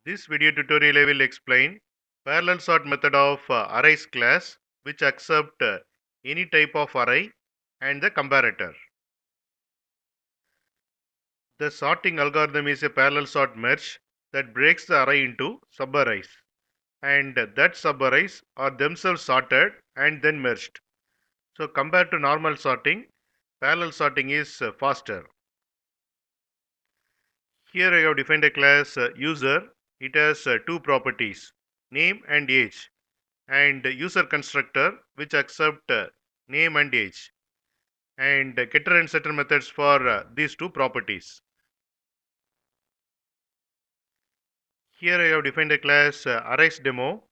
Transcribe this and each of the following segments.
This video tutorial I will explain parallel sort method of arrays class which accept any type of array and the comparator. The sorting algorithm is a parallel sort merge that breaks the array into subarrays, and that subarrays are themselves sorted and then merged. So compared to normal sorting, parallel sorting is faster. Here I have defined a class user. It has two properties, name and age, and user constructor which accept name and age, and getter and setter methods for these two properties. Here I have defined a class arrays demo.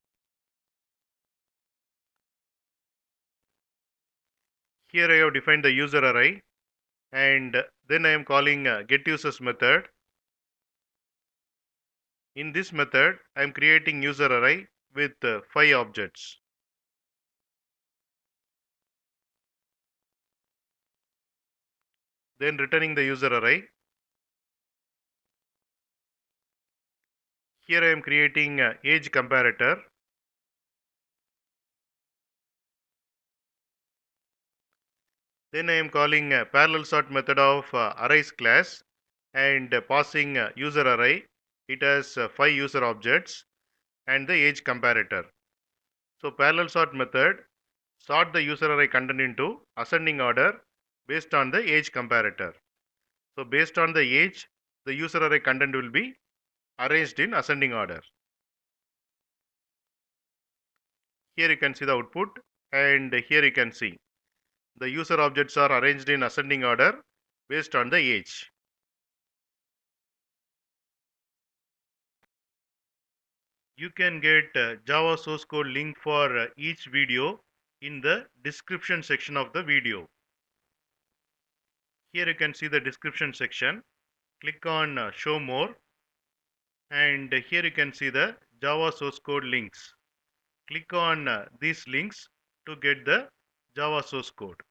Here I have defined the user array, and then I am calling get users method. In this method I am creating user array with 5 objects. Then returning the user array. Here I am creating age comparator. Then I am calling parallel sort method of arrays class and passing user array. It has 5 user objects and the age comparator. So parallel sort method sort the user array content into ascending order based on the age comparator. So based on the age, the user array content will be arranged in ascending order. Here you can see the output, and here you can see the user objects are arranged in ascending order based on the age. You can get Java source code link for each video in the description section of the video. Here you can see the description section. Click on show more, and here you can see the Java source code links. Click on these links to get the Java source code.